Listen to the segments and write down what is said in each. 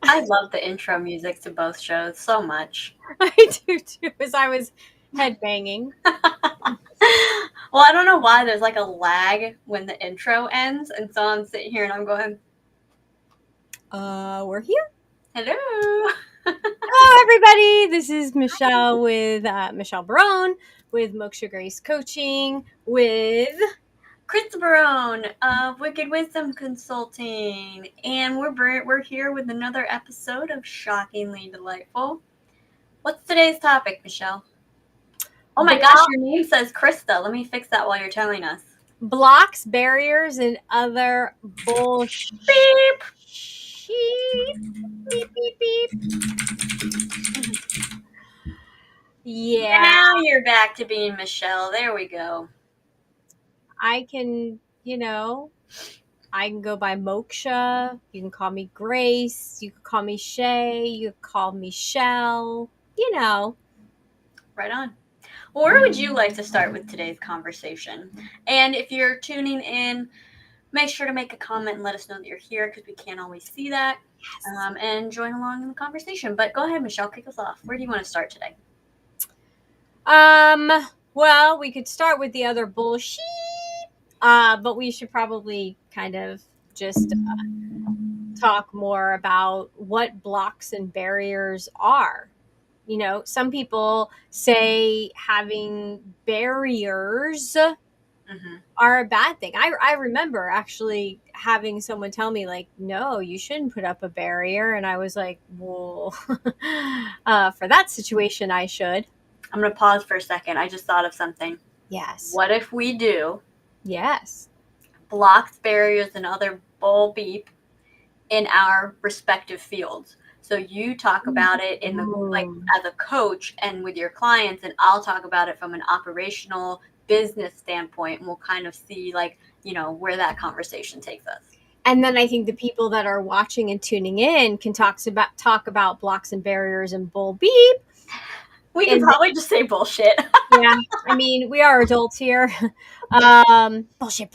I love the intro music to both shows so much. I do too, as I was headbanging. Well, I don't know why there's like a lag when the intro ends, and so I'm sitting here and I'm going, We're here. hello. Hello, everybody. This is Michelle with Michelle Barone with Moksha Grace Coaching with. Chris Barone of Wicked Wisdom Consulting, and we're here with another episode of Shockingly Delightful. What's today's topic, Michelle? Oh my gosh, your name says Krista. Let me fix that while you're telling us. Blocks, barriers, and other bullshit. Beep, beep, beep. Yeah. Now you're back to being Michelle. There we go. I can, I can go by Moksha. You can call me Grace. You can call me Shay. You can call me Shell. Right on. Well, where would you like to start with today's conversation? And if you're tuning in, make sure to make a comment and let us know that you're here because we can't always see that. Yes. And join along in the conversation. But go ahead, Michelle, kick us off. Where do you want to start today? Well, we could start with the other bullshit, but we should probably kind of just talk more about what blocks and barriers are. Some people say having barriers are a bad thing. I remember actually having someone tell me, like, no, you shouldn't put up a barrier. And I was like, well, for that situation, I should. I'm going to pause for a second. I just thought of something. Yes. What if we do Yes. blocks, barriers, and other bull beep in our respective fields? So you talk about it in the like as a coach and with your clients, and I'll talk about it from an operational business standpoint, and we'll kind of see where that conversation takes us. And then I think the people that are watching and tuning in can talk about blocks and barriers and bull beep. We can probably just say bullshit. Yeah, I mean, we are adults here. Bullshit.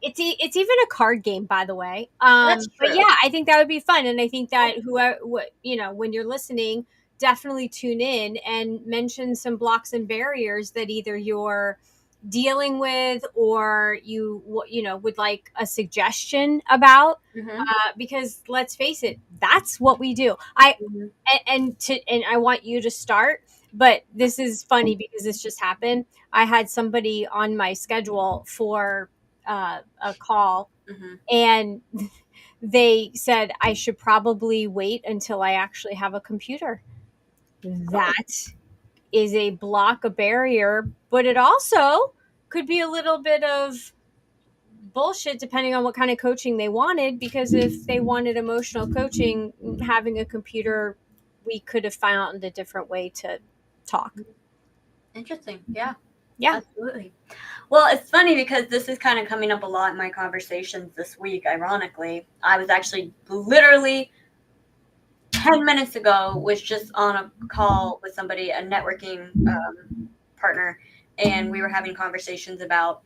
It's even a card game, by the way. That's true. But yeah, I think that would be fun, and I think that when you're listening, definitely tune in and mention some blocks and barriers that either you're dealing with or you would like a suggestion about. Because let's face it, that's what we do. And I want you to start. But this is funny because this just happened. I had somebody on my schedule for a call, and they said I should probably wait until I actually have a computer. That is a block, a barrier, but it also could be a little bit of bullshit depending on what kind of coaching they wanted, because if they wanted emotional coaching, having a computer, we could have found a different way to talk. Interesting. Yeah. Yeah. Absolutely. Well, it's funny because this is kind of coming up a lot in my conversations this week. Ironically, I was actually literally 10 minutes ago was just on a call with somebody, a networking partner, and we were having conversations about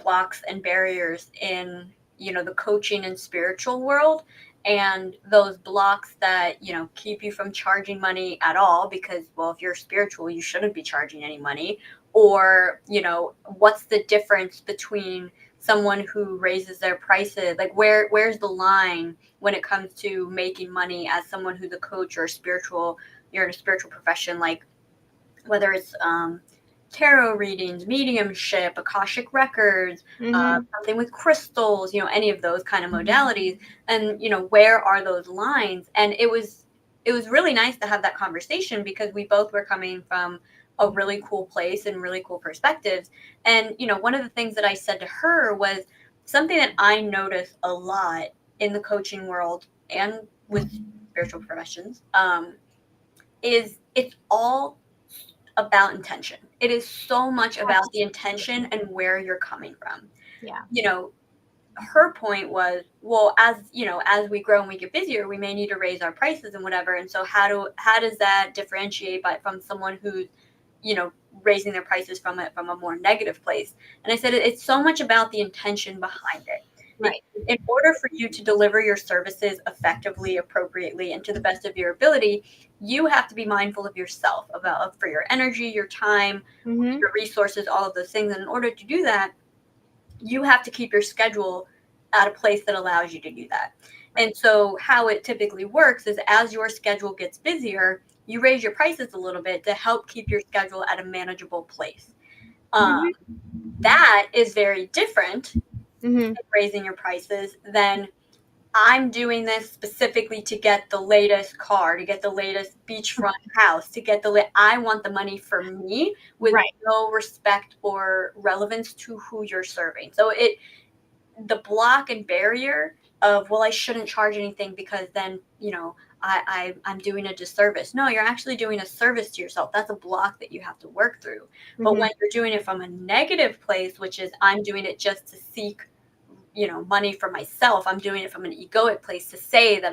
blocks and barriers in the coaching and spiritual world, and those blocks that keep you from charging money at all, because, well, if you're spiritual, you shouldn't be charging any money. Or what's the difference between someone who raises their prices? Like, where's the line when it comes to making money as someone who's a coach or you're in a spiritual profession, like whether it's tarot readings, mediumship, Akashic records, something with crystals, any of those kind of modalities. And, where are those lines? And it was really nice to have that conversation because we both were coming from a really cool place and really cool perspectives. And, one of the things that I said to her was something that I notice a lot in the coaching world and with spiritual professions, is it's all about intention. It is so much about the intention and where you're coming from. Yeah. Her point was, well, as we grow and we get busier, we may need to raise our prices and whatever. And so how does that differentiate from someone who's, raising their prices from a more negative place? And I said, it's so much about the intention behind it. Right. In order for you to deliver your services effectively, appropriately, and to the best of your ability, you have to be mindful of yourself, for your energy, your time, Mm-hmm. your resources, all of those things. And in order to do that, you have to keep your schedule at a place that allows you to do that. And so how it typically works is as your schedule gets busier, you raise your prices a little bit to help keep your schedule at a manageable place. Mm-hmm. That is very different Mm-hmm. than raising your prices than I'm doing this specifically to get the latest car, to get the latest beachfront house, to get I want the money for me with Right. no respect or relevance to who you're serving. So the block and barrier of, well, I shouldn't charge anything because then, I'm doing a disservice. No, you're actually doing a service to yourself. That's a block that you have to work through. But Mm-hmm. when you're doing it from a negative place, which is I'm doing it just to seek, money for myself, I'm doing it from an egoic place to say that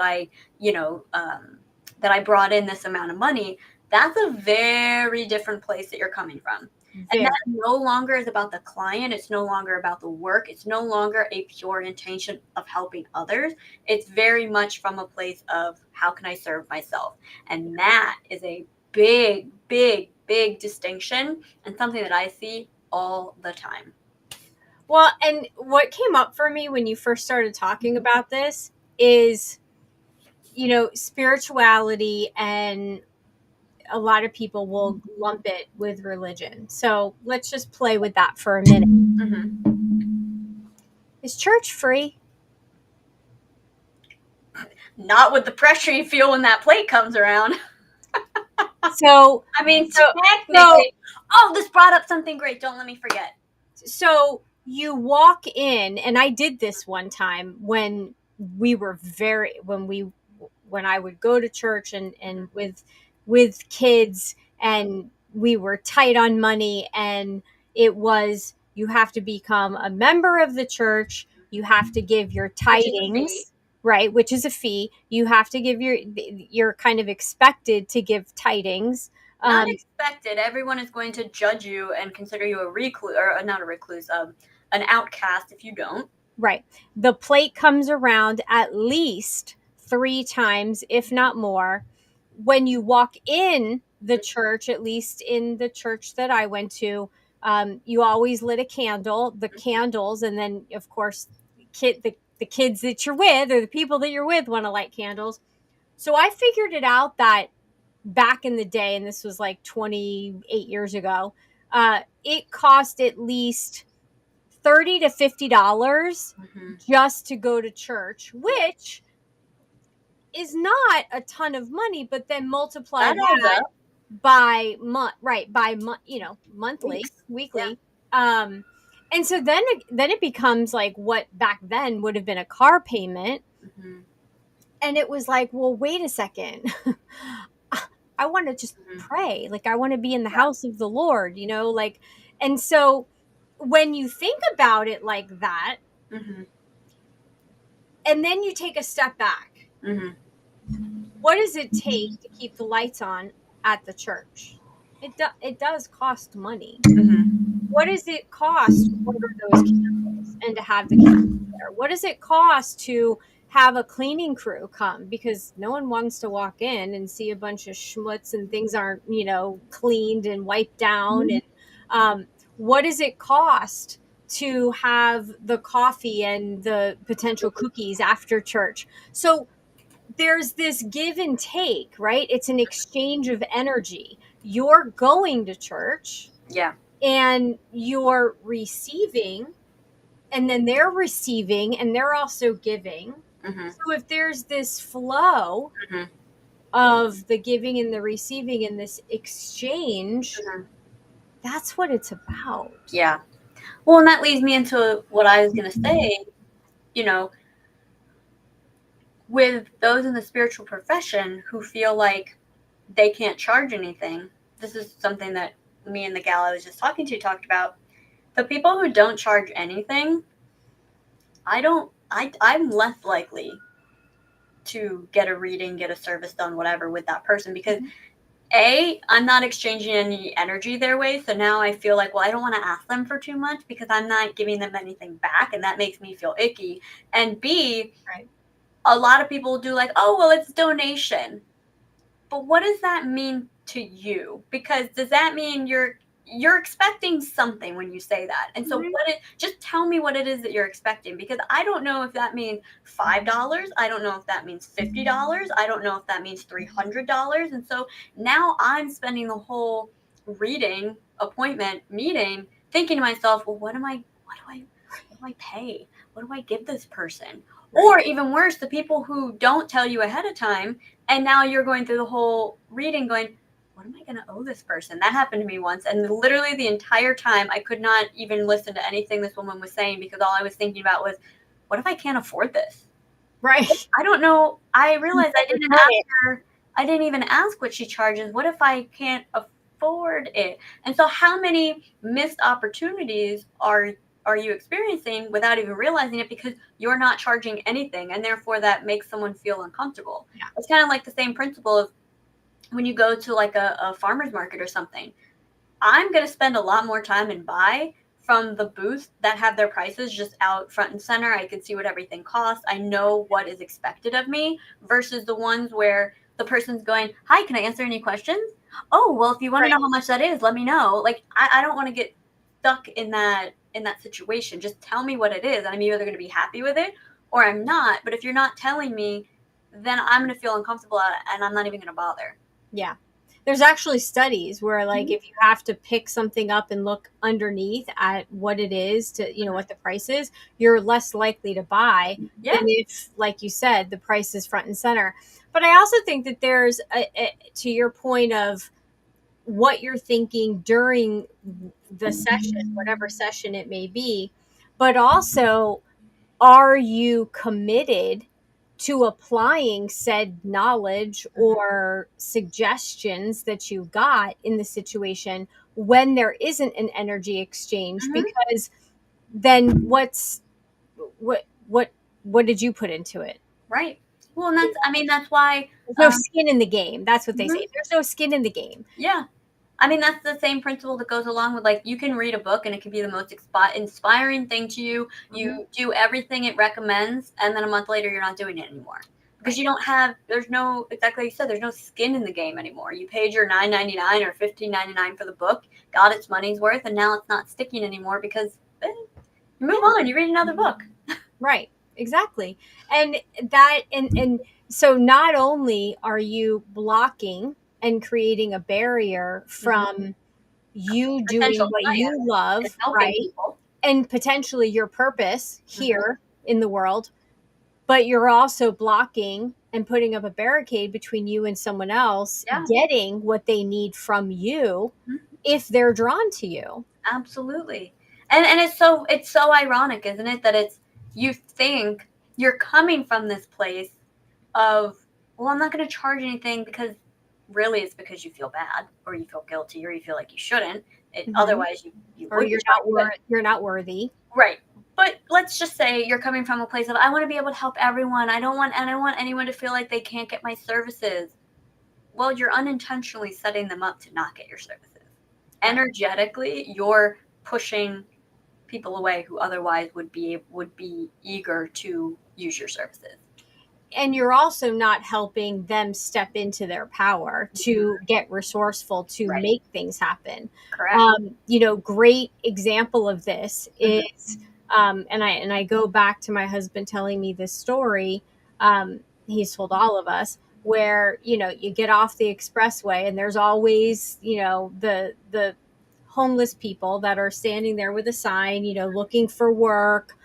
that I brought in this amount of money. That's a very different place that you're coming from. And Very. that no longer is about the client. It's no longer about the work. It's no longer a pure intention of helping others. It's very much from a place of how can I serve myself? And that is a big, big, big distinction and something that I see all the time. Well, and what came up for me when you first started talking about this is, spirituality, and a lot of people will lump it with religion. So let's just play with that for a minute. Mm-hmm. Is church free? Not with the pressure you feel when that plate comes around. So, I mean, so, technically, this brought up something great. Don't let me forget. so you walk in, and I did this one time when we were when I would go to church and with kids, and we were tight on money, and it was, you have to become a member of the church, you have to give your tidings, right, which is a fee. You have to give you're kind of expected to give tidings. Not expected. Everyone is going to judge you and consider you a recluse, or not a recluse, an outcast if you don't. Right. The plate comes around at least 3 times, if not more. When you walk in the church, at least in the church that I went to, you always lit a candle, the candles, and then, of course, the kids that you're with, or the people that you're with, want to light candles. So I figured it out that back in the day, and this was like 28 years ago, it cost at least $30 to $50 just to go to church, which is not a ton of money, but then multiply that by month, right? By month, monthly, weekly. Yeah. And so then it becomes like what back then would have been a car payment. Mm-hmm. And it was like, well, wait a second. I want to just pray. Like, I want to be in the house of the Lord, and so when you think about it like that, and then you take a step back, what does it take to keep the lights on at the church? It does cost money. What does it cost to order those candles and to have the candles there? What does it cost to have a cleaning crew come? Because no one wants to walk in and see a bunch of schmutz and things aren't, cleaned and wiped down. And what does it cost to have the coffee and the potential cookies after church? So there's this give and take, right? It's an exchange of energy. You're going to church. Yeah. And you're receiving, and then they're receiving, and they're also giving. So if there's this flow of the giving and the receiving and this exchange, that's what it's about. Yeah. Well, and that leads me into what I was going to say, with those in the spiritual profession who feel like they can't charge anything. This is something that me and the gal I was just talking to talked about. The people who don't charge anything, I'm less likely to get a reading, get a service done, whatever, with that person, because I'm not exchanging any energy their way. So now I feel like, well, I don't want to ask them for too much because I'm not giving them anything back. And that makes me feel icky. And B, Right. a lot of people do like, oh, well, it's donation. But what does that mean to you? Because does that mean you're expecting something when you say that? And so just tell me what it is that you're expecting, because I don't know if that means $5, I don't know if that means $50, I don't know if that means $300. And so now I'm spending the whole reading appointment meeting thinking to myself, well, what do I pay? What do I give this person? Right. Or even worse, the people who don't tell you ahead of time, and now you're going through the whole reading going, what am I going to owe this person? That happened to me once. And literally the entire time, I could not even listen to anything this woman was saying, because all I was thinking about was, what if I can't afford this? Right. I don't know. I realized I didn't ask her. I didn't even ask what she charges. What if I can't afford it? And so how many missed opportunities are you experiencing without even realizing it, because you're not charging anything, and therefore that makes someone feel uncomfortable. Yeah. It's kind of like the same principle of when you go to like a farmer's market or something. I'm going to spend a lot more time and buy from the booth that have their prices just out front and center. I can see what everything costs. I know what is expected of me, versus the ones where the person's going, hi, can I answer any questions? Oh, well, if you want to know how much that is, let me know. Like, I don't want to get stuck in that situation. Just tell me what it is, and I'm either going to be happy with it or I'm not. But if you're not telling me, then I'm going to feel uncomfortable and I'm not even going to bother. Yeah. There's actually studies where, like, if you have to pick something up and look underneath at what it is to, what the price is, you're less likely to buy than if, like you said, the price is front and center. But I also think that there's to your point of what you're thinking during the session, whatever session it may be, but also, are you committed to applying said knowledge or suggestions that you got in the situation when there isn't an energy exchange? Because then what did you put into it? Right. Well, and that's why There's no skin in the game. That's what they say. There's no skin in the game. Yeah. I mean, that's the same principle that goes along with, like, you can read a book and it can be the most inspiring thing to you. You do everything it recommends, and then a month later, you're not doing it anymore. Because you don't have, exactly like you said, there's no skin in the game anymore. You paid your $9.99 or $15.99 for the book, got its money's worth, and now it's not sticking anymore because you move on, you read another book. Right. Exactly. And so not only are you blocking and creating a barrier from you doing what you love, right? People. And potentially your purpose here in the world, but you're also blocking and putting up a barricade between you and someone else getting what they need from you if they're drawn to you. Absolutely. And it's so ironic, isn't it, that you think you're coming from this place of, well, I'm not going to charge anything, because really it's because you feel bad or you feel guilty or you feel like you shouldn't. Otherwise you or you're not worthy. Right. But let's just say you're coming from a place of, I want to be able to help everyone. I don't want anyone to feel like they can't get my services. Well, you're unintentionally setting them up to not get your services. Energetically, you're pushing people away who otherwise would be eager to use your services. And you're also not helping them step into their power to get resourceful to make things happen. Correct. Great example of this is, and I go back to my husband telling me this story. He's told all of us, where, you get off the expressway and there's always, the homeless people that are standing there with a sign, looking for work,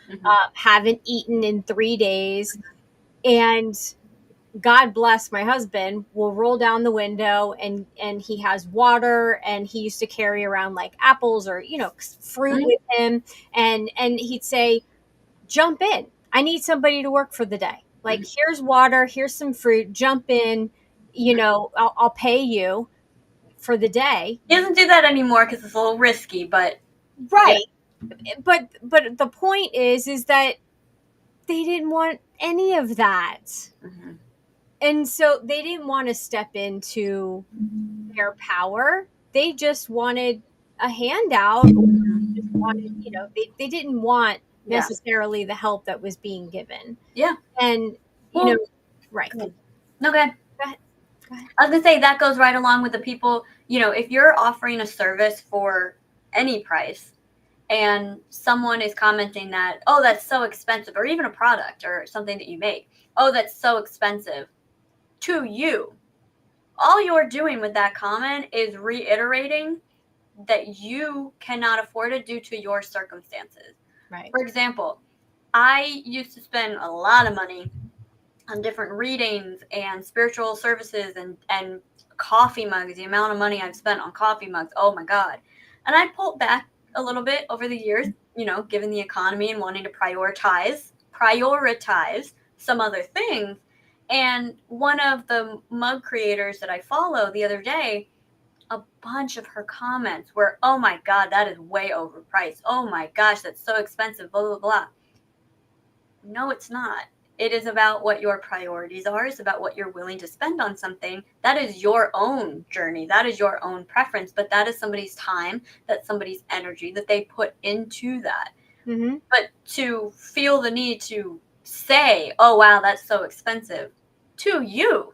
haven't eaten in 3 days. And God bless my husband will roll down the window and he has water, and he used to carry around like apples or, fruit with him. And he'd say, jump in. I need somebody to work for the day. Like, here's water, here's some fruit, jump in, I'll pay you for the day. He doesn't do that anymore because it's a little risky, but. Right. Yeah. But the point is that they didn't want any of that. And so they didn't want to step into their power. They just wanted a handout, or just wanted, they didn't want Yeah. necessarily the help that was being given. Yeah. And, Well, right. Go ahead. No, go ahead. Go ahead. Go ahead. I was going to say that goes right along with the people, if you're offering a service for any price and someone is commenting that, oh, that's so expensive, or even a product or something that you make, oh, that's so expensive to you. All you're doing with that comment is reiterating that you cannot afford it due to your circumstances. Right. For example, I used to spend a lot of money on different readings and spiritual services and coffee mugs. The amount of money I've spent on coffee mugs, oh my God. And I pulled back a little bit over the years, given the economy and wanting to prioritize some other things. And one of the mug creators that I follow the other day, a bunch of her comments were, oh my God, that is way overpriced. Oh my gosh, that's so expensive, blah, blah, blah. No, it's not. It is about what your priorities are. It's about what you're willing to spend on something. That is your own journey. That is your own preference. But that is somebody's time, that's somebody's energy that they put into that. Mm-hmm. But to feel the need to say, oh, wow, that's so expensive to you,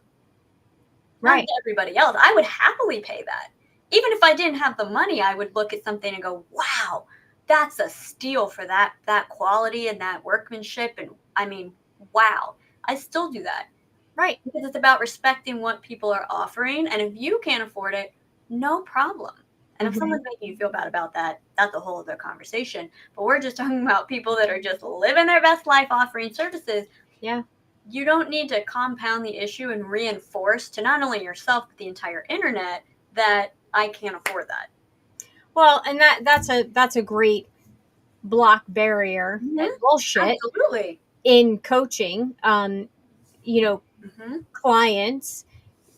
not Right. to everybody else. I would happily pay that. Even if I didn't have the money, I would look at something and go, wow, that's a steal for that quality and that workmanship. And I mean, wow, I still do that. Right. Because it's about respecting what people are offering. And if you can't afford it, no problem. And if someone's making you feel bad about that, that's a whole other conversation. But we're just talking about people that are just living their best life offering services. Yeah. You don't need to compound the issue and reinforce to not only yourself, but the entire internet that I can't afford that. Well, and that's a great block barrier and bullshit. Absolutely. In coaching. Clients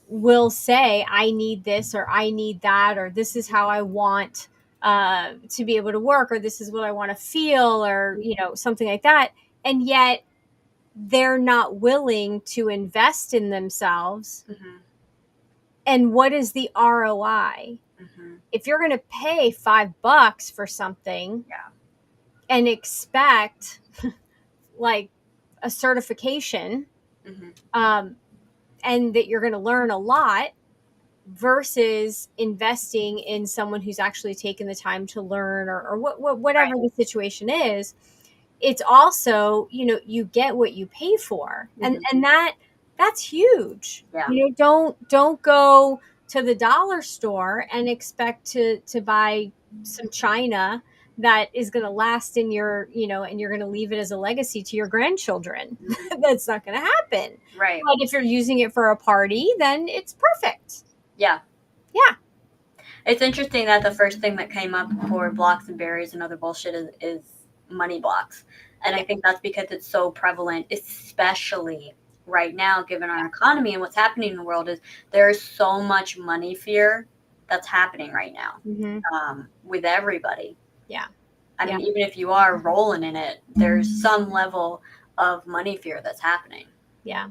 will say, I need this, or I need that, or this is how I want to be able to work, or this is what I want to feel, or, something like that. And yet they're not willing to invest in themselves. Mm-hmm. And what is the ROI? Mm-hmm. If you're going to pay $5 for something and expect like a certification, and that you're going to learn a lot, versus investing in someone who's actually taken the time to learn, or whatever the situation is, it's also, you get what you pay for. And that's huge. Yeah. Don't go to the dollar store and expect to buy some china that is going to last in your, and you're going to leave it as a legacy to your grandchildren. That's not going to happen. Right. But if you're using it for a party, then it's perfect. Yeah. Yeah. It's interesting that the first thing that came up for blocks and barriers and other bullshit is money blocks. And I think that's because it's so prevalent, especially right now, given our economy and what's happening in the world. Is there's so much money fear that's happening right now with everybody. Yeah. I mean, even if you are rolling in it, there's some level of money fear that's happening. Yeah.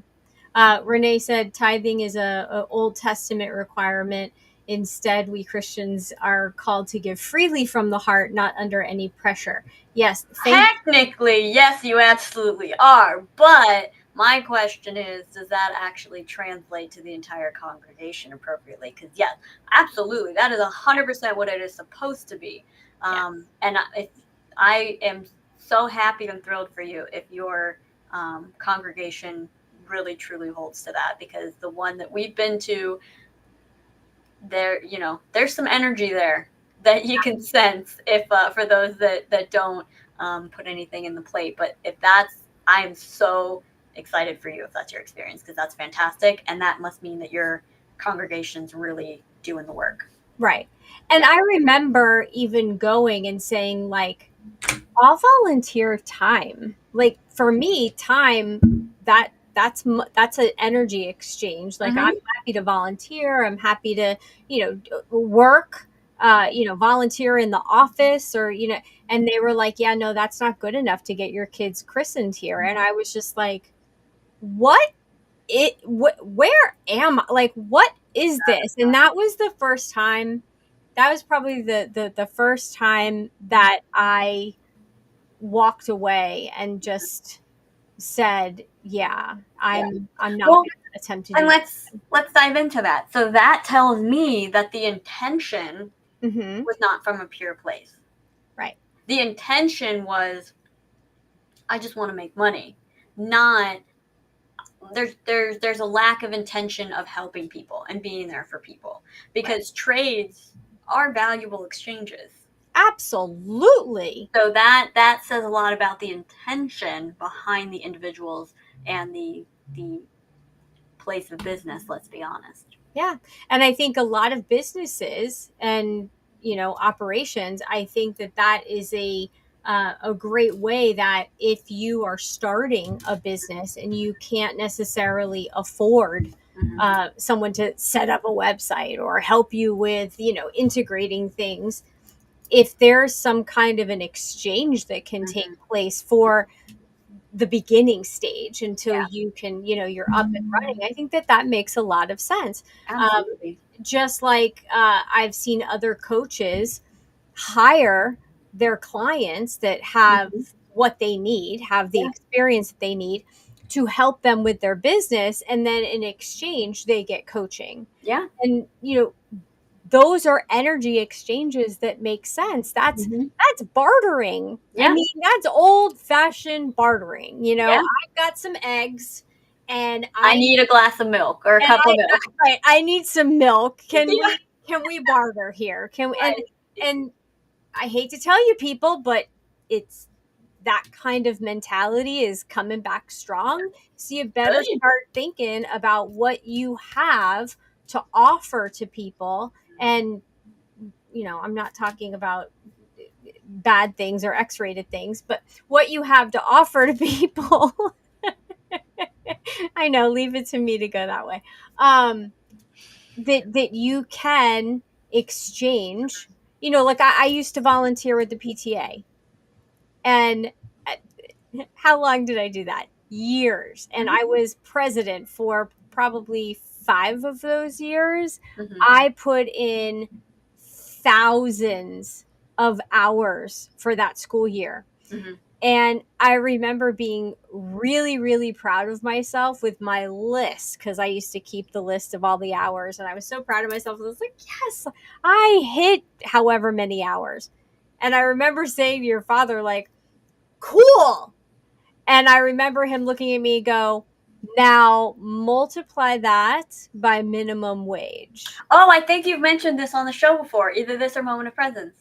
Renee said tithing is a Old Testament requirement. Instead, we Christians are called to give freely from the heart, not under any pressure. Yes. Technically, yes, you absolutely are. But my question is, does that actually translate to the entire congregation appropriately? Because yes, absolutely. That is 100% what it is supposed to be. And I am so happy and thrilled for you if your congregation really truly holds to that, because the one that we've been to, there's some energy there that you can sense if for those that don't put anything in the plate. But if I'm so excited for you if that's your experience, because that's fantastic, and that must mean that your congregation's really doing the work. Right. And I remember even going and saying, like, I'll volunteer time. Like, for me, time, that's an energy exchange. Like, I'm happy to volunteer. I'm happy to, work, volunteer in the office, or, and they were like, yeah, no, that's not good enough to get your kids christened here. And I was just like, where am I? Like, what is this? And that was the first time, that was probably the first time that I walked away and just said, yeah, I'm not Well, going to attempt to and do let's dive into that. So that tells me that the intention that. Mm-hmm. was not from a pure place. Right. The intention was, I just want to make money. Not there's a lack of intention of helping people and being there for people, because trades are valuable exchanges. Absolutely. So that says a lot about the intention behind the individuals and the place of business, let's be honest. Yeah. And I think a lot of businesses and, operations, I think that is a great way that if you are starting a business and you can't necessarily afford someone to set up a website or help you with, integrating things, if there's some kind of an exchange that can take place for the beginning stage until you can, you're up and running, I think that makes a lot of sense. Absolutely. Just like I've seen other coaches hire their clients that have what they need, have the experience that they need to help them with their business, and then in exchange they get coaching. Yeah. And those are energy exchanges that make sense. That's bartering. Yeah. I mean, that's old fashioned bartering. Yeah. I've got some eggs and I need a glass of milk or a cup of milk. I need some milk. Can we barter here? Can we, and I hate to tell you people, but it's that kind of mentality is coming back strong. So you better start thinking about what you have to offer to people. And, I'm not talking about bad things or X-rated things, but what you have to offer to people. I know, leave it to me to go that way. That you can exchange, like I used to volunteer with the PTA, and how long did I do that? Years. And I was president for probably 5 of those years. I put in thousands of hours for that school year. And I remember being really, really proud of myself with my list, because I used to keep the list of all the hours. And I was so proud of myself. I was like, yes, I hit however many hours. And I remember saying to your father, like, cool. And I remember him looking at me and go, now multiply that by minimum wage. Oh, I think you've mentioned this on the show before, either this or Moment of Presence.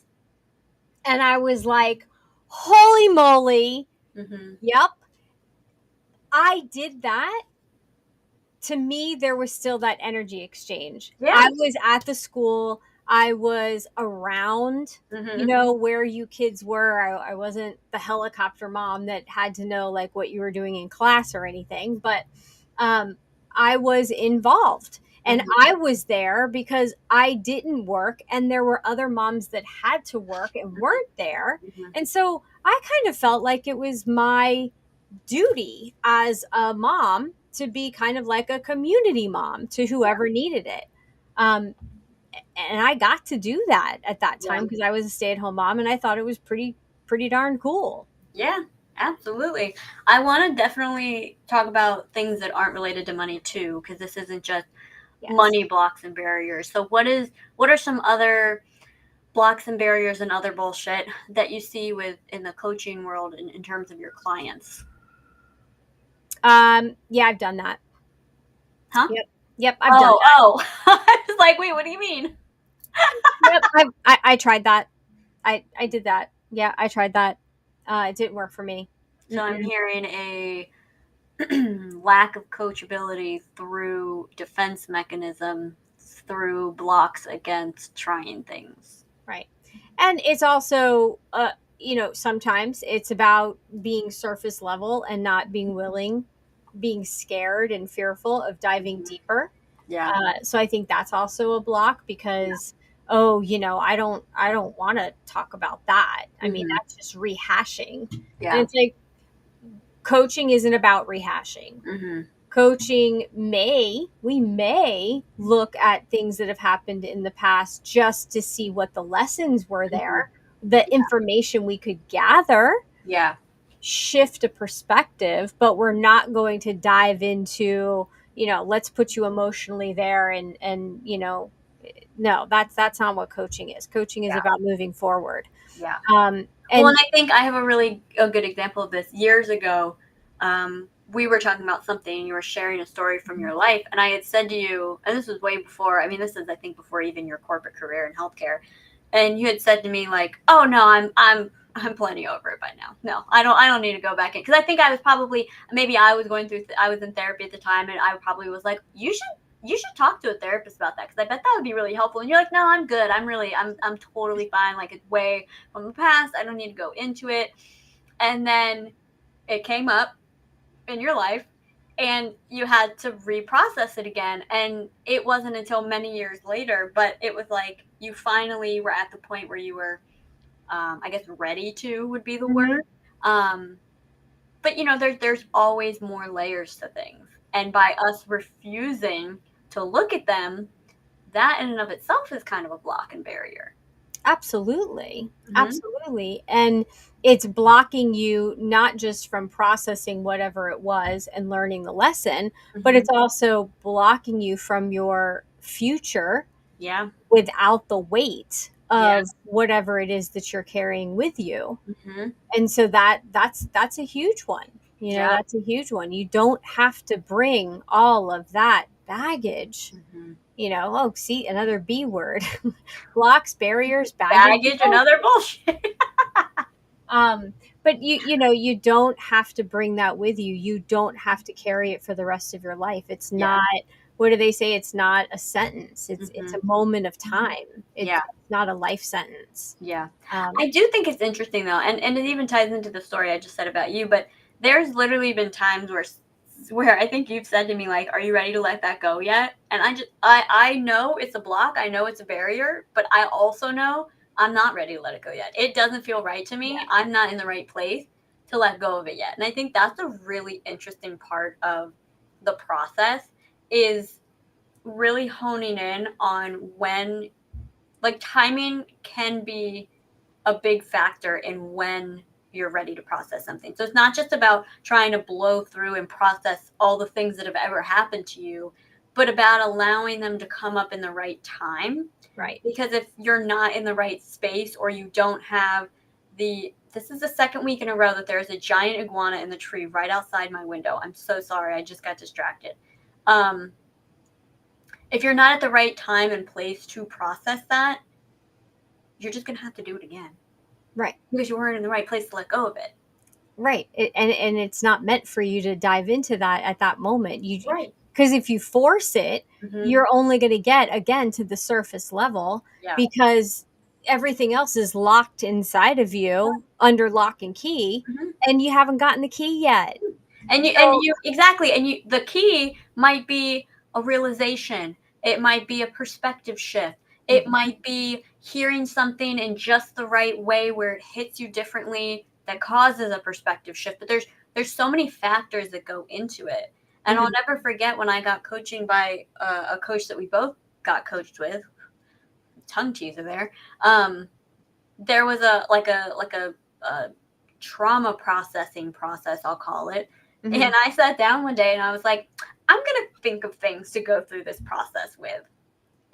And I was like, holy moly. Yep. I did that. To me, there was still that energy exchange. Yeah. I was at the school. I was around, where you kids were. I wasn't the helicopter mom that had to know like what you were doing in class or anything, but I was involved. And I was there because I didn't work, and there were other moms that had to work and weren't there. And so I kind of felt like it was my duty as a mom to be kind of like a community mom to whoever needed it. And I got to do that at that time because I was a stay-at-home mom, and I thought it was pretty darn cool. Yeah, absolutely. I want to definitely talk about things that aren't related to money too, because this isn't just money blocks and barriers. So what are some other blocks and barriers and other bullshit that you see in the coaching world in terms of your clients? Yeah, I've done that. Huh? Yep, I've done that. Oh, I was like, wait, what do you mean? Yep, I tried that. I did that. Yeah, I tried that. It didn't work for me. So I'm hearing a lack of coachability through defense mechanism, through blocks against trying things. Right. And it's also, sometimes it's about being surface level and not being willing, being scared and fearful of diving deeper. Yeah. So I think that's also a block because, I don't want to talk about that. I mean, that's just rehashing. Yeah. And it's like, coaching isn't about rehashing. coaching we may look at things that have happened in the past just to see what the lessons were there, the information we could gather, Yeah. shift a perspective, but we're not going to dive into, let's put you emotionally there and no, that's not what coaching is. Coaching is about moving forward. Yeah. And I think I have a good example of this. Years ago, we were talking about something and you were sharing a story from your life. And I had said to you, and this was way before, this is, I think, before even your corporate career in healthcare. And you had said to me like, oh no, I'm plenty over it by now. No, I don't need to go back in. Cause I think I was probably, maybe I was going through, I was in therapy at the time and I probably was like, you should talk to a therapist about that. Cause I bet that would be really helpful. And you're like, no, I'm good. I'm totally fine. Like it's way from the past. I don't need to go into it. And then it came up in your life and you had to reprocess it again. And it wasn't until many years later, but it was like you finally were at the point where you were, I guess, ready to would be the word. But there's always more layers to things. And by us refusing to look at them, that in and of itself is kind of a block and barrier. Absolutely. Absolutely. And it's blocking you not just from processing whatever it was and learning the lesson, but it's also blocking you from your future. Yeah. Without the weight of whatever it is that you're carrying with you. And so that's a huge one. That's a huge one. You don't have to bring all of that baggage. See, another B word. Blocks, barriers, baggage, another bullshit. But you don't have to bring that with you. You don't have to carry it for the rest of your life. It's not, what do they say? It's not a sentence. It's a moment of time. It's not a life sentence. Yeah. I do think it's interesting though. And it even ties into the story I just said about you, but there's literally been times where I think you've said to me, like, are you ready to let that go yet? And I know it's a block. I know it's a barrier, but I also know I'm not ready to let it go yet. It doesn't feel right to me. I'm not in the right place to let go of it yet. And I think that's a really interesting part of the process, is really honing in on when, like, timing can be a big factor in when you're ready to process something. So it's not just about trying to blow through and process all the things that have ever happened to you, but about allowing them to come up in the right time. Right. Because if you're not in the right space, or you don't have this is the second week in a row that there's a giant iguana in the tree right outside my window. I'm so sorry. I just got distracted. If you're not at the right time and place to process that, you're just going to have to do it again. Right. Because you weren't in the right place to let go of it. Right. And it's not meant for you to dive into that at that moment. Right. Because if you force it, you're only going to get, again, to the surface level, because everything else is locked inside of you under lock and key, and you haven't gotten the key yet. And you exactly. And the key might be a realization. It might be a perspective shift. It might be hearing something in just the right way where it hits you differently that causes a perspective shift. But there's so many factors that go into it. And I'll never forget when I got coaching by a coach that we both got coached with. Tongue teaser there. There was a trauma processing process, I'll call it. And I sat down one day and I was like, I'm going to think of things to go through this process with.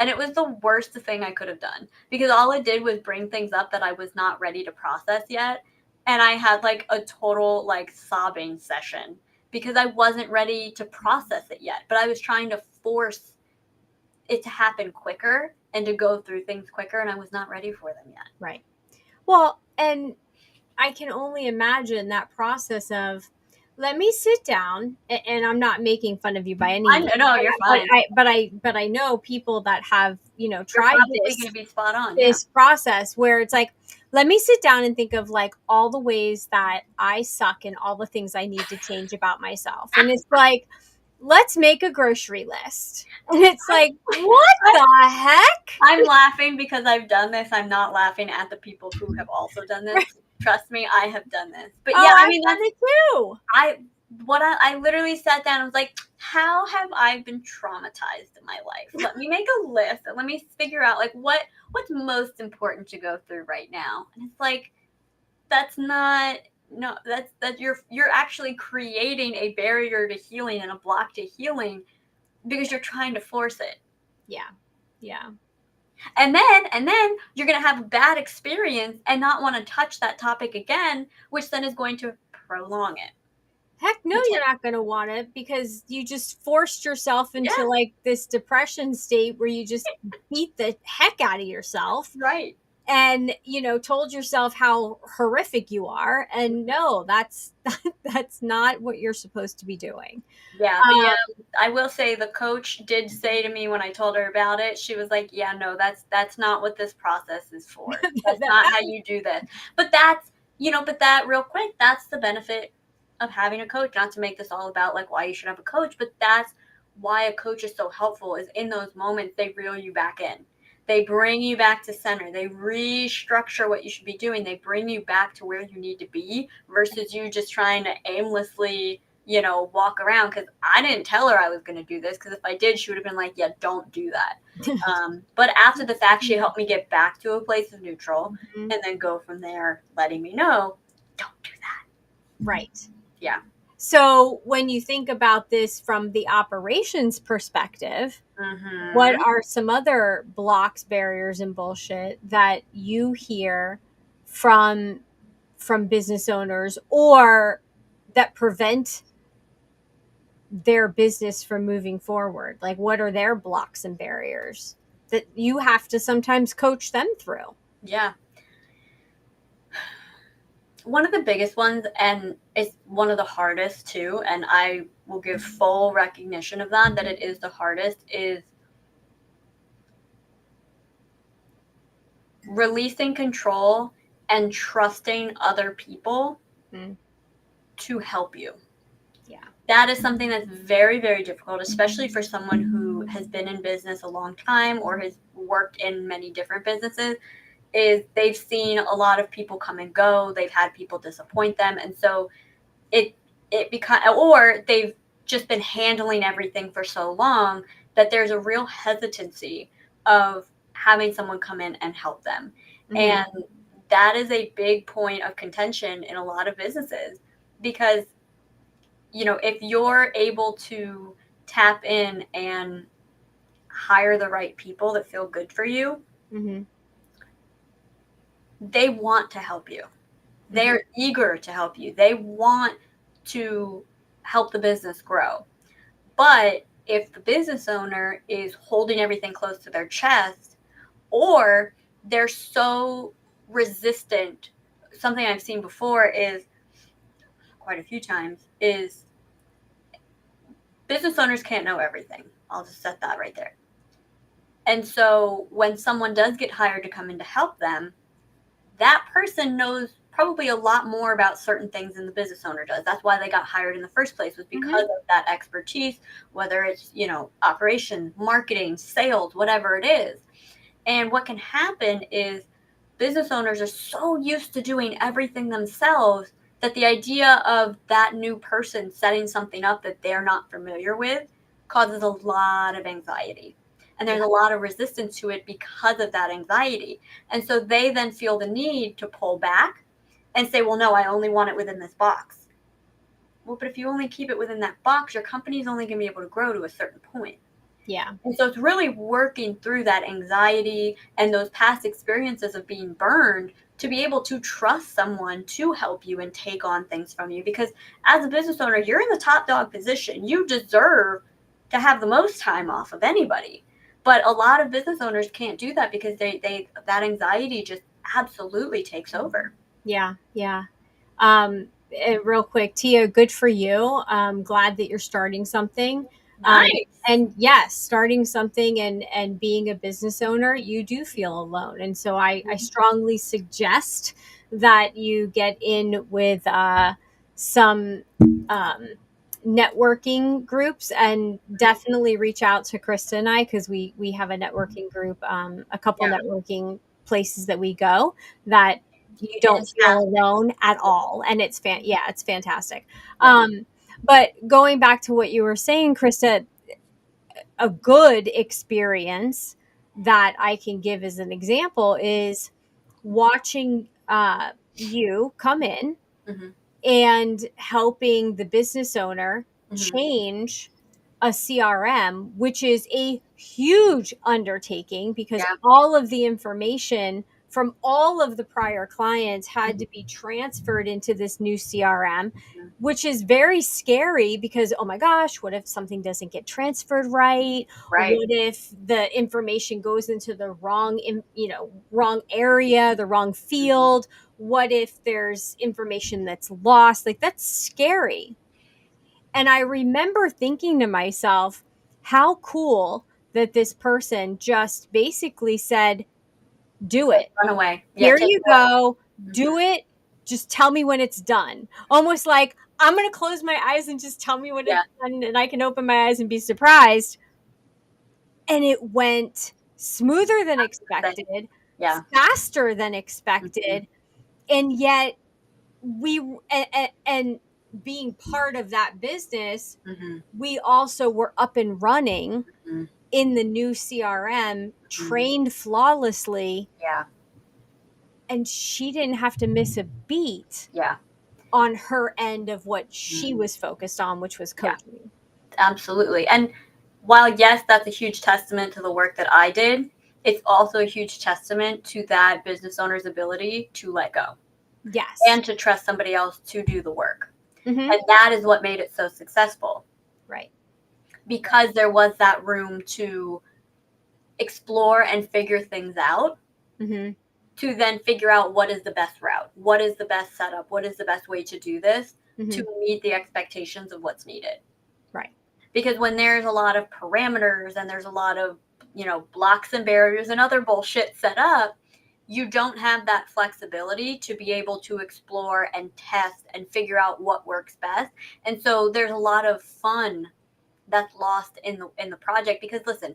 And it was the worst thing I could have done, because all it did was bring things up that I was not ready to process yet. And I had like a total like sobbing session because I wasn't ready to process it yet. But I was trying to force it to happen quicker and to go through things quicker. And I was not ready for them yet. Right. Well, and I can only imagine that process of, let me sit down, and I'm not making fun of you by any means. No, you're fine. But I know people that have, tried this process where it's like, let me sit down and think of like all the ways that I suck and all the things I need to change about myself. And it's like, let's make a grocery list. And it's like, what the heck? I'm laughing because I've done this. I'm not laughing at the people who have also done this. Trust me, I have done this. But yeah, I've done it too. what I literally sat down and was like, how have I been traumatized in my life? Let me make a list and let me figure out like what's most important to go through right now. And it's like that's not no that's that you're actually creating a barrier to healing and a block to healing because you're trying to force it. Yeah. Yeah. And then you're going to have a bad experience and not want to touch that topic again, which then is going to prolong it. Heck no, you're not going to want it because you just forced yourself into Yeah, like this depression state where you just beat the heck out of yourself right. and, you know, told yourself how horrific you are. And no, that's not what you're supposed to be doing. Yeah, I will say the coach did say to me when I told her about it, she was like, "Yeah, no, that's not what this process is for. That's not how you do this." But that's, but that real quick, that's the benefit of having a coach. Not to make this all about like why you should have a coach, but that's why a coach is so helpful is in those moments they reel you back in. They bring you back to center. They restructure what you should be doing. They bring you back to where you need to be versus you just trying to aimlessly walk around because I didn't tell her I was going to do this because if I did, she would have been like, yeah, don't do that. But after the fact, she helped me get back to a place of neutral Mhm. and then go from there, letting me know, don't do that. Right. Yeah. So when you think about this from the operations perspective, what Mm-hmm. are some other blocks, barriers, and bullshit that you hear from business owners or that prevent their business from moving forward? Like what are their blocks and barriers that you have to sometimes coach them through? Yeah. One of the biggest ones, and it's one of the hardest too, and I will give full recognition of that it is the hardest, is releasing control and trusting other people Mm. to help you. Yeah. That is something that's very, very difficult, especially for someone who has been in business a long time or has worked in many different businesses, is they've seen a lot of people come and go. They've had people disappoint them. And so it, or they've just been handling everything for so long that there's a real hesitancy of having someone come in and help them. Mm-hmm. And that is a big point of contention in a lot of businesses because if you're able to tap in and hire the right people that feel good for you, Mm-hmm. they want to help you. Mm-hmm. They're eager to help you. They want to help the business grow. But if the business owner is holding everything close to their chest or they're so resistant, something I've seen before is quite a few times is business owners can't know everything. I'll just set that right there. And so when someone does get hired to come in to help them, that person knows probably a lot more about certain things than the business owner does. That's why they got hired in the first place, was because Mm-hmm. of that expertise, whether it's, operation, marketing, sales, whatever it is. And what can happen is business owners are so used to doing everything themselves that the idea of that new person setting something up that they're not familiar with causes a lot of anxiety. And there's Yeah. a lot of resistance to it because of that anxiety. And so they then feel the need to pull back and say, well, no, I only want it within this box. Well, but if you only keep it within that box, your company is only going to be able to grow to a certain point. Yeah. And so it's really working through that anxiety and those past experiences of being burned to be able to trust someone to help you and take on things from you. Because as a business owner, you're in the top dog position. You deserve to have the most time off of anybody. But a lot of business owners can't do that because they that anxiety just absolutely takes over. Yeah. Yeah. Real quick, Tia, good for you. Glad that you're starting something. Nice. And yes, starting something and being a business owner, you do feel alone. And so I strongly suggest that you get in with some um, networking groups and definitely reach out to Krista and I because we have a networking group, a couple Yeah. networking places that we go that you don't feel Fantastic. alone at all, and it's yeah, it's fantastic. Yeah. But going back to what you were saying, Krista, a good experience that I can give as an example is watching you come in Mm-hmm. and helping the business owner Mm-hmm. change a CRM, which is a huge undertaking because Yeah. all of the information from all of the prior clients had Mhm. to be transferred into this new CRM, which is very scary because, oh my gosh, what if something doesn't get transferred right? Right. What if the information goes into the wrong, wrong area, the wrong field? What if there's information that's lost? Like, that's scary. And I remember thinking to myself, how cool that this person just basically said, do Like, it. run away. Yeah. Here Take you it away. go. Mhm. Do it. Just tell me when it's done. Almost like I'm going to close my eyes and just tell me when Yeah. it's done, and I can open my eyes and be surprised. And it went smoother than expected, Yeah. faster than Mhm. expected. And yet, and being part of that business, Mhm. we also were up and running Mhm. in the new CRM, Mhm. trained flawlessly, Yeah. and she didn't have to miss a beat Yeah. on her end of what she Mhm. was focused on, which was Yeah. coaching. Absolutely. And while, yes, that's a huge testament to the work that I did, it's also a huge testament to that business owner's ability to let go Yes. and to trust somebody else to do the work. Mm-hmm. And that is what made it so successful, Right. because there was that room to explore and figure things out, Mm-hmm. to then figure out what is the best route, what is the best setup, what is the best way to do this Mm-hmm. to meet the expectations of what's needed. Right. Because when there's a lot of parameters and there's a lot of, blocks and barriers and other bullshit set up, you don't have that flexibility to be able to explore and test and figure out what works best. And so there's a lot of fun that's lost in the project, because listen,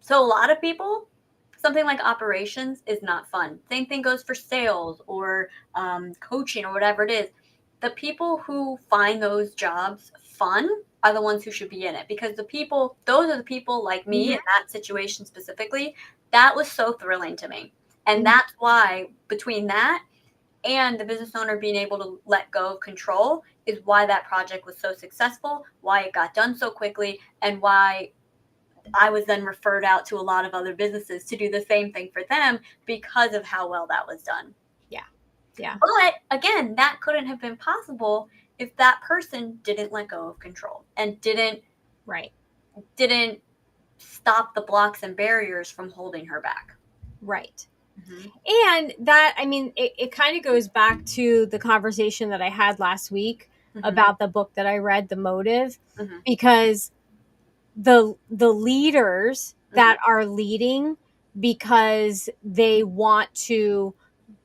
so a lot of people, something like operations is not fun. Same thing goes for sales or coaching or whatever it is. The people who find those jobs fun are the ones who should be in it, because those are the people like me in Mm-hmm. that situation specifically. That was so thrilling to me. And Mm-hmm. that's why, between that and the business owner being able to let go of control, is why that project was so successful, why it got done so quickly, and why I was then referred out to a lot of other businesses to do the same thing for them because of how well that was done. Yeah. Yeah. But again, that couldn't have been possible if that person didn't let go of control and Right. didn't stop the blocks and barriers from holding her back. Right. Mm-hmm. And that, I mean, it kind of goes back to the conversation that I had last week Mm-hmm. about the book that I read, The Motive, Mm-hmm. because the leaders Mm-hmm. that are leading because they want to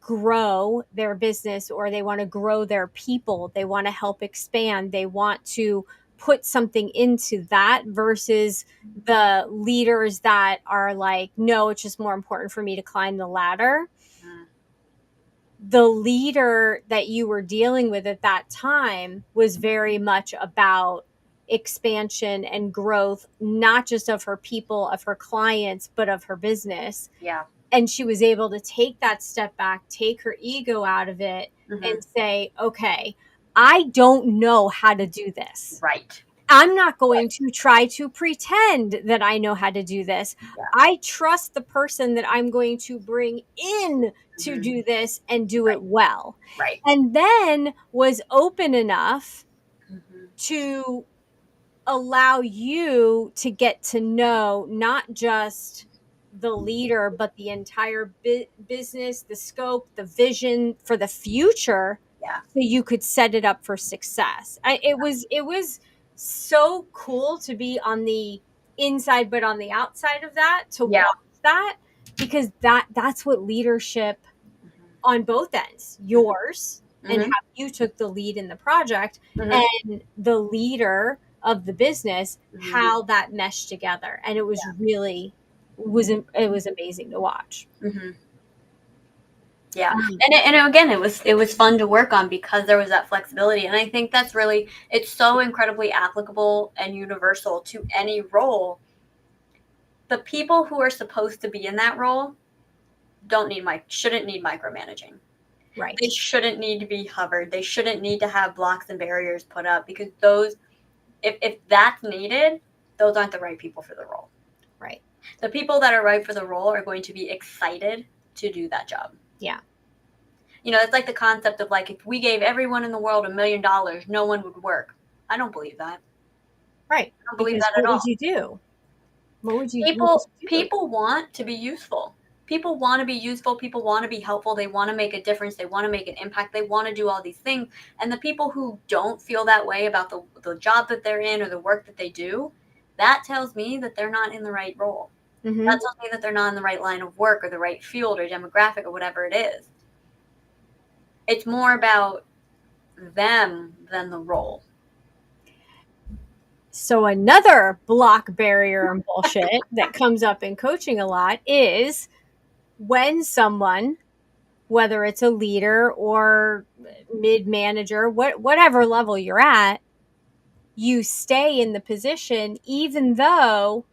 grow their business, or they want to grow their people, they want to help expand, they want to put something into that, versus the leaders that are like, no, it's just more important for me to climb the ladder. The leader that you were dealing with at that time was very much about expansion and growth, not just of her people, of her clients, but of her business. Yeah. And she was able to take that step back, take her ego out of it, Mm-hmm. and say, okay, I don't know how to do this. Right. I'm not going to try to pretend that I know how to do this. Yeah. I trust the person that I'm going to bring in to Mm-hmm. do this and do Right. it well. Right. And then was open enough Mm-hmm. to allow you to get to know not just the leader, but the entire business, the scope, the vision for the future, Yeah. so you could set it up for success. It was so cool to be on the inside, but on the outside of that, to Yeah. watch that, because that's what leadership Mm-hmm. on both ends, yours and how Mm-hmm. you took the lead in the project, Mm-hmm. and the leader of the business, Mm-hmm. how that meshed together. And it was really, it was amazing to watch. Mm-hmm. Yeah. And again, it was fun to work on because there was that flexibility. And I think that's really, it's so incredibly applicable and universal to any role. The people who are supposed to be in that role shouldn't need micromanaging. Right. They shouldn't need to be hovered. They shouldn't need to have blocks and barriers put up, because those, if that's needed, those aren't the right people for the role. Right. The people that are right for the role are going to be excited to do that job. Yeah. You know, it's like the concept of like, if we gave everyone in the world $1 million, no one would work. I don't believe that. Right. I don't believe Because that at what all. would you do? What would you do? People want to be useful. People want to be useful. People want to be helpful. They want to make a difference. They want to make an impact. They want to do all these things. And the people who don't feel that way about the job that they're in or the work that they do, that tells me that they're not in the right role. Mm-hmm. That tells me that they're not in the right line of work or the right field or demographic or whatever it is. It's more about them than the role. So another block, barrier, and bullshit that comes up in coaching a lot is when someone, whether it's a leader or mid-manager, whatever level you're at, you stay in the position even though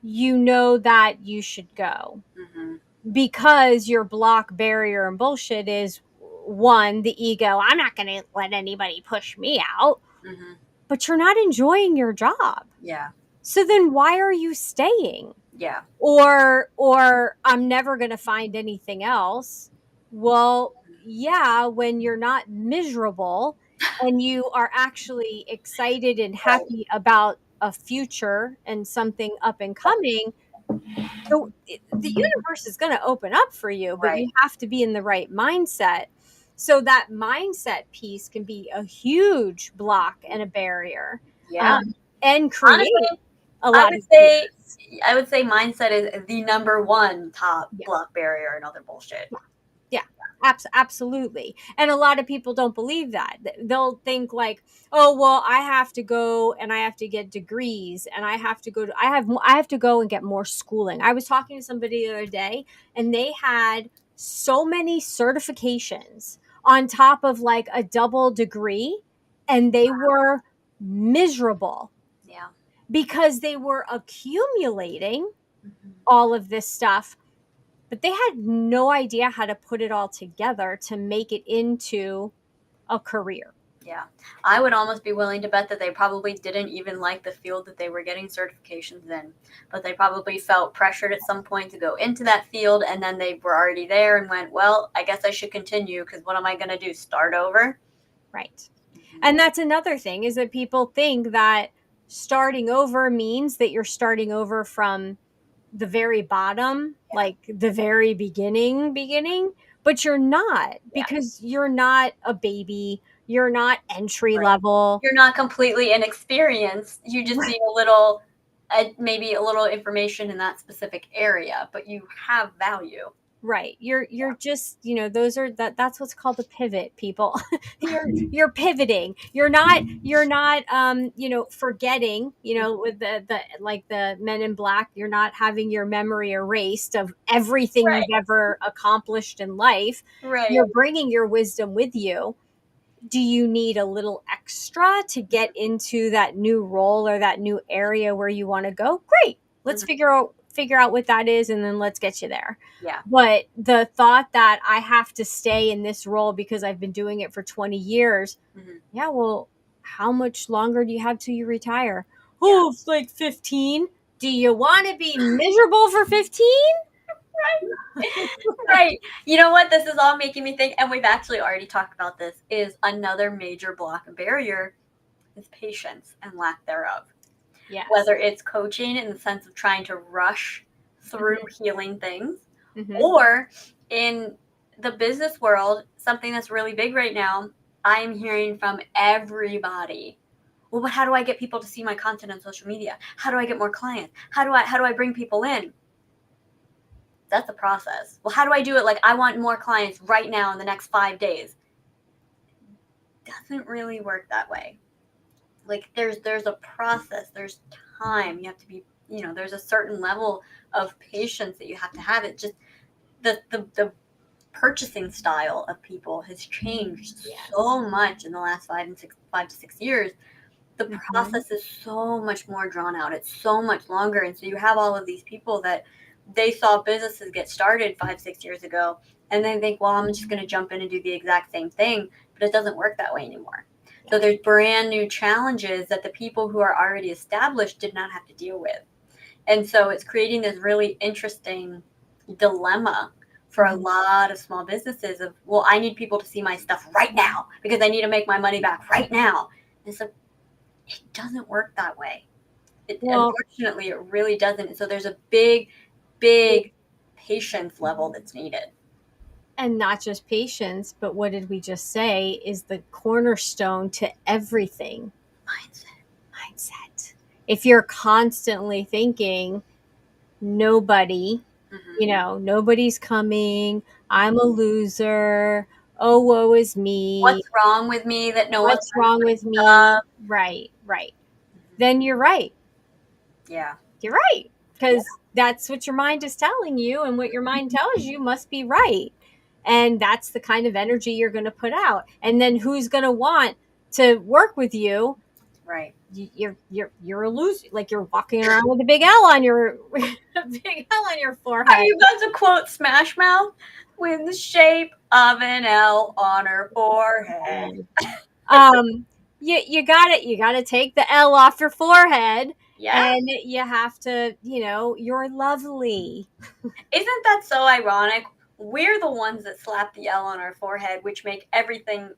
you know that you should go. Mm-hmm. Because your block, barrier, and bullshit is, one, the ego. I'm not going to let anybody push me out. Mm-hmm. But you're not enjoying your job. Yeah. So then why are you staying? Yeah. Or I'm never going to find anything else. Well, yeah, when you're not miserable and you are actually excited and happy about a future and something up and coming, the universe is going to open up for you, but Right. you have to be in the right mindset. So that mindset piece can be a huge block and a barrier. Yeah. And create Honestly, a lot I would say mindset is the number one top block, barrier, and other bullshit. Yeah, absolutely. And a lot of people don't believe that. They'll think like, oh, well, I have to go and I have to get degrees and I have to go to, I have to go and get more schooling. I was talking to somebody the other day and they had so many certifications on top of like a double degree, and they were miserable. Yeah. Because they were accumulating Mm-hmm. all of this stuff, but they had no idea how to put it all together to make it into a career. Yeah. I would almost be willing to bet that they probably didn't even like the field that they were getting certifications in, but they probably felt pressured at some point to go into that field, and then they were already there and went, well, I guess I should continue, because what am I going to do, start over? Right. And that's another thing, is that people think that starting over means that you're starting over from the very bottom, like the very beginning, but you're not, because you're not a baby. You're not entry level. You're not completely inexperienced. You just need maybe a little information in that specific area, but you have value. Right. You're just, that's what's called a pivot, people. you're pivoting. You're not forgetting, with the like the Men in Black, you're not having your memory erased of everything you've ever accomplished in life. Right. You're bringing your wisdom with you. Do you need a little extra to get into that new role or that new area where you want to go? Great. Let's figure out what that is, and then let's get you there. Yeah. But the thought that I have to stay in this role because I've been doing it for 20 years. Mm-hmm. Yeah, well, how much longer do you have till you retire? Oh, it's like 15. Do you want to be miserable for 15? Right. You know what? This is all making me think, and we've actually already talked about this, is another major block and barrier is patience and lack thereof. Yes. Whether it's coaching in the sense of trying to rush through healing things, or in the business world, something that's really big right now, I am hearing from everybody, well, but how do I get people to see my content on social media? How do I get more clients? How do I bring people in? That's the process. Well, how do I do it? Like, I want more clients right now in the next 5 days. Doesn't really work that way. Like, there's a process, there's time. You have to be, there's a certain level of patience that you have to have. It just, the purchasing style of people has changed Yes. so much in the last 5 to 6 years. The Mhm. process is so much more drawn out. It's so much longer. And so you have all of these people that they saw businesses get started 5, 6 years ago, and they think, well, I'm just going to jump in and do the exact same thing. But it doesn't work that way anymore. So there's brand new challenges that the people who are already established did not have to deal with. And so it's creating this really interesting dilemma for a lot of small businesses of, well, I need people to see my stuff right now because I need to make my money back right now. And so it doesn't work that way. Well, Unfortunately, it really doesn't. And so there's a big patience level that's needed. and not just patience, but what did we just say is the cornerstone to everything? Mindset. If you're constantly thinking, nobody, nobody's coming, I'm a loser, oh, woe is me, What's wrong with me that no one's what's wrong with me? up? Right. Then you're right. Yeah. You're right. Because that's what your mind is telling you, and what your mind tells you must be right. And that's the kind of energy you're going to put out. And then who's going to want to work with you? Right. You're a loser. Like you're walking around with a big L on your Are forehead. you about to quote Smash Mouth? With the shape of an L on her forehead. You gotta take the L off your forehead. Yeah. And you have to, you're lovely. Isn't that so ironic? We're the ones that slap the L on our forehead, which makes everything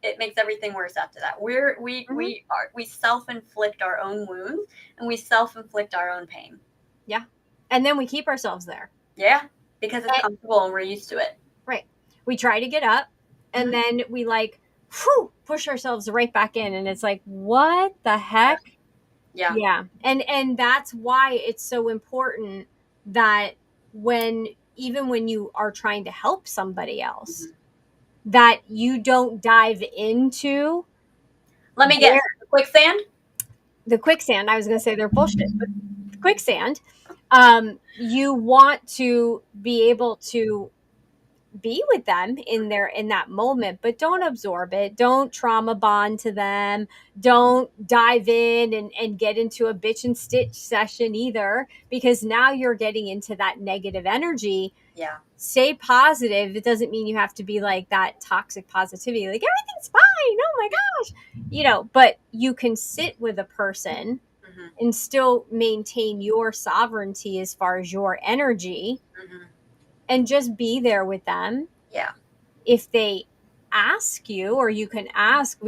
worse after that. We self-inflict our own wounds, and we self-inflict our own pain. Yeah. And then we keep ourselves there. Yeah, because it's comfortable and we're used to it. Right. We try to get up, and then we push ourselves right back in, and it's like, what the heck? Yeah. And that's why it's so important that even when you are trying to help somebody else, that you don't dive into Let me guess. Quicksand? the quicksand. I was going to say they're bullshit, but quicksand. You want to be able to be with them in that moment, but don't absorb it. Don't trauma bond to them. Don't dive in and get into a bitch and stitch session either, because now you're getting into that negative energy. Yeah. Stay positive. It doesn't mean you have to be like that toxic positivity, like everything's fine, oh my gosh, but you can sit with a person and still maintain your sovereignty as far as your energy, and just be there with them. Yeah. If they ask you, or you can ask,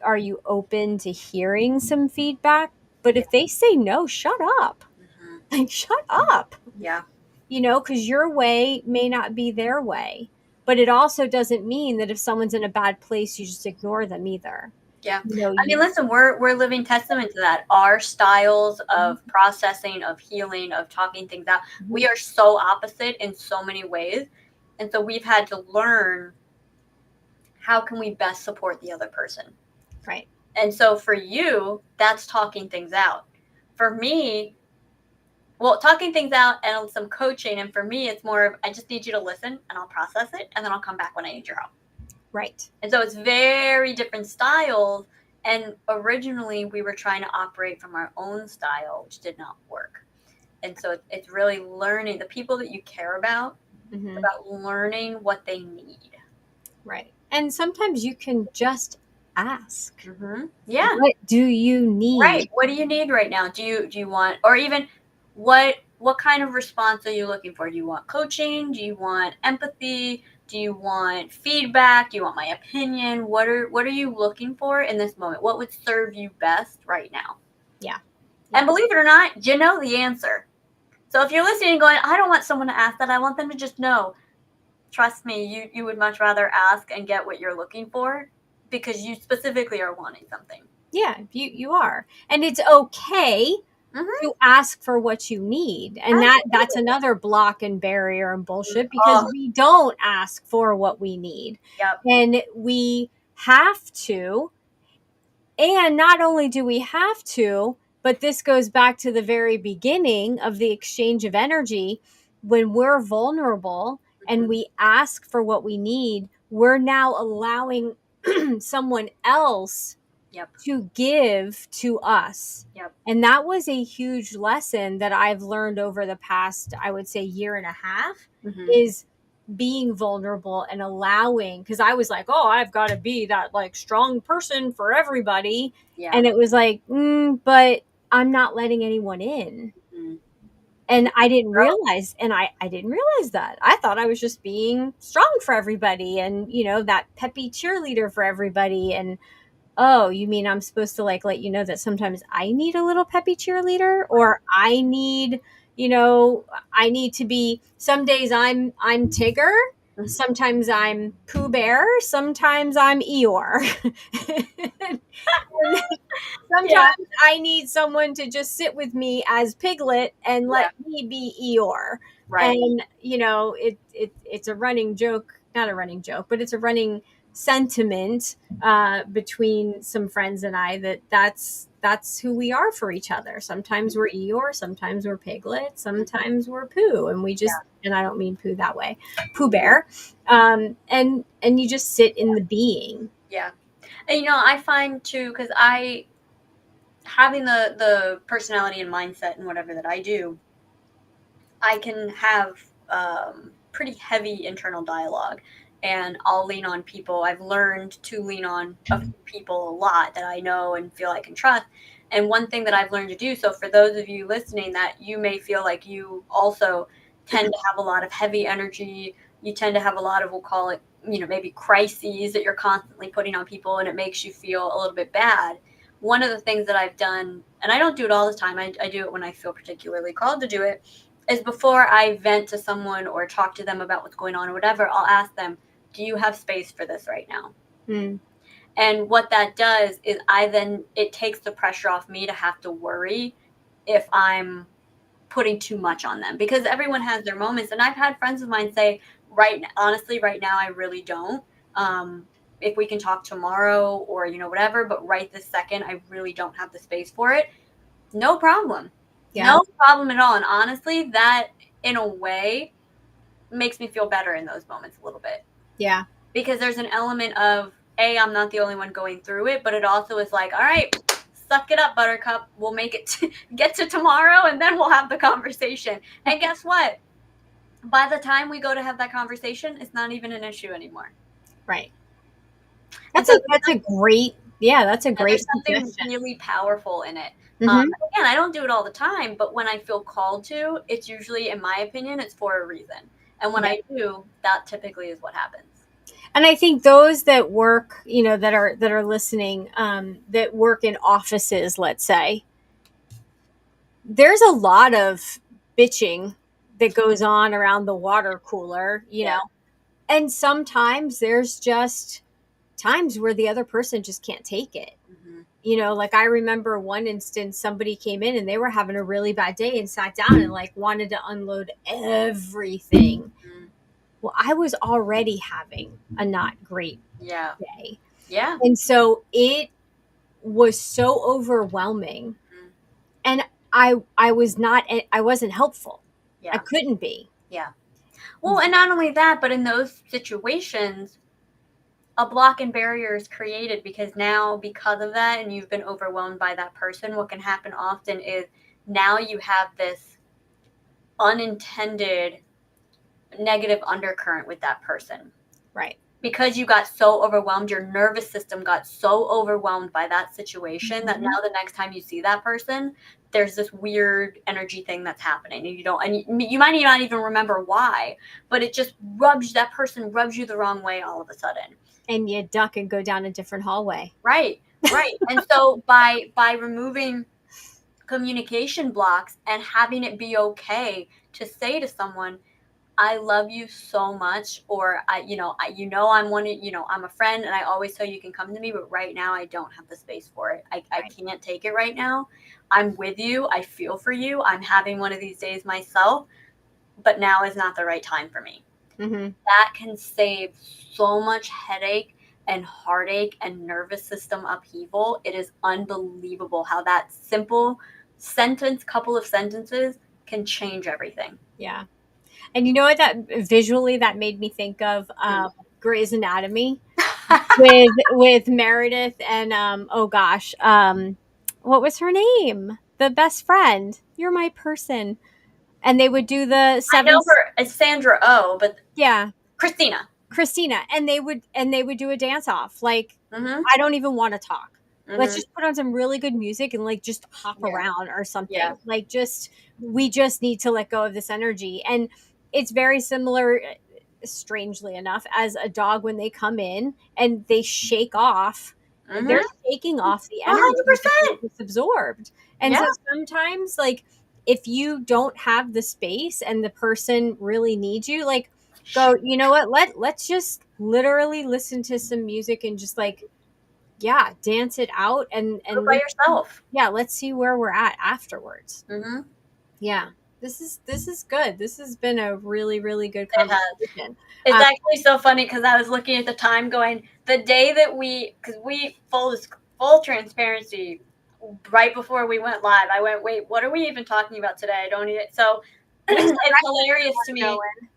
are you open to hearing some feedback? But if they say no, shut up. Like, shut up. Yeah. Because your way may not be their way. But it also doesn't mean that if someone's in a bad place, you just ignore them either. Yeah. I mean, listen, we're living testament to that. Our styles of processing, of healing, of talking things out, we are so opposite in so many ways. And so we've had to learn, how can we best support the other person? Right. And so for you, that's talking things out. For me, talking things out and some coaching. And for me, it's more of, I just need you to listen and I'll process it. And then I'll come back when I need your help. Right. And so it's very different styles. And originally we were trying to operate from our own style, which did not work. And so it's really learning the people that you care about, about learning what they need. Right. And sometimes you can just ask. Yeah. What do you need? Right. What do you need right now? Do you want, or even what kind of response are you looking for? Do you want coaching? Do you want empathy? Do you want feedback? Do you want my opinion? What are you looking for in this moment? What would serve you best right now? Yeah. And believe it or not, you know the answer. So if you're listening and going, I don't want someone to ask that, I want them to just know. Trust me, you would much rather ask and get what you're looking for, because you specifically are wanting something. Yeah, you are. And it's okay to ask for what you need. And that's another block and barrier and bullshit, because we don't ask for what we need. Yep. And we have to. And not only do we have to, but this goes back to the very beginning of the exchange of energy. When we're vulnerable and we ask for what we need, we're now allowing someone else Yep. to give to us. Yep. And that was a huge lesson that I've learned over the past, I would say, year and a half, is being vulnerable and allowing, because I was like, oh, I've got to be that like strong person for everybody. Yeah. And it was like, but I'm not letting anyone in. And I didn't realize, that. I thought I was just being strong for everybody and, that peppy cheerleader for everybody. And, oh, you mean I'm supposed to like let you know that sometimes I need a little peppy cheerleader, or I need, I need to be, some days I'm Tigger, sometimes I'm Pooh Bear, sometimes I'm Eeyore. Sometimes I need someone to just sit with me as Piglet and let me be Eeyore. Right. And it's a running joke, not a running joke, but it's a running sentiment between some friends and I that's who we are for each other. Sometimes we're Eeyore, sometimes we're Piglet, sometimes we're Pooh, and we just and I don't mean Pooh that way, Pooh Bear, and you just sit in the being. Yeah. And I find too, because having the personality and mindset and whatever that I do, I can have pretty heavy internal dialogue, and I'll lean on people. I've learned to lean on people a lot that I know and feel I can trust. And one thing that I've learned to do, so for those of you listening that you may feel like you also tend to have a lot of heavy energy, you tend to have a lot of, we'll call it, maybe crises that you're constantly putting on people, and it makes you feel a little bit bad. One of the things that I've done, and I don't do it all the time, I do it when I feel particularly called to do it, is before I vent to someone or talk to them about what's going on or whatever, I'll ask them, do you have space for this right now? And what that does is it takes the pressure off me to have to worry if I'm putting too much on them, because everyone has their moments. And I've had friends of mine say, honestly, right now, I really don't. If we can talk tomorrow or, whatever, but right this second, I really don't have the space for it. No problem. Yeah. No problem at all. And honestly, that in a way makes me feel better in those moments a little bit. Yeah. Because there's an element of, I'm not the only one going through it, but it also is like, all right, suck it up, Buttercup. We'll make it get to tomorrow, and then we'll have the conversation. And guess what? By the time we go to have that conversation, it's not even an issue anymore. Right. That's a great There's something really powerful in it. Again, I don't do it all the time, but when I feel called to, it's usually, in my opinion, it's for a reason. And when I do, that typically is what happens. And I think those that work, that are listening, that work in offices, let's say, there's a lot of bitching that goes on around the water cooler, know, and sometimes there's just times where the other person just can't take it. Like I remember one instance, somebody came in and they were having a really bad day and sat down and like wanted to unload everything. Well, I was already having a not great day. Yeah. And so it was so overwhelming. And I wasn't helpful. Yeah. I couldn't be. Yeah. Well, and not only that, but in those situations, a block and barrier is created, because now, because of that, and you've been overwhelmed by that person, what can happen often is now you have this unintended negative undercurrent with that person. Right. Because you got so overwhelmed, your nervous system got so overwhelmed by that situation that now the next time you see that person, there's this weird energy thing that's happening, and you might not even remember why, but it just that person rubs you the wrong way all of a sudden. And you duck and go down a different hallway. Right. And so by removing communication blocks and having it be okay to say to someone, I love you so much, or I'm I'm a friend, and I always tell you can come to me, but right now I don't have the space for it. I can't take it right now. I'm with you. I feel for you. I'm having one of these days myself, but now is not the right time for me. That can save so much headache and heartache and nervous system upheaval. It is unbelievable how that simple couple of sentences can change everything. Yeah. And you know what that visually that made me think of? Grey's Anatomy with Meredith and oh gosh, what was her name? The best friend. You're my person. And they would do the I seven. know her as Sandra Oh, but Yeah, Christina. Christina, and they would do a dance off. Like, Mm-hmm. I don't even want to talk. Let's Mm-hmm. just put on some really good music and like just hop Yeah. around or Yeah. something. Like, just we just need to let go of this energy. And it's very similar, strangely enough, as a dog when they come in and they shake off. Mm-hmm. They're shaking off the energy because 100%. it's absorbed. And Yeah. so sometimes, like, if you don't have the space and the person really needs you, like, go, you know what, let's just literally listen to some music and just like, yeah, dance it out Go by yourself. yeah, let's see where we're at afterwards. Mm-hmm. Yeah, this is good. This has been a really, really good It has. conversation. It's actually so funny because I was looking at the time going, the day that because we, full transparency, right before we went live, I went, wait, what are we even talking about today? I don't even, so it's hilarious to me.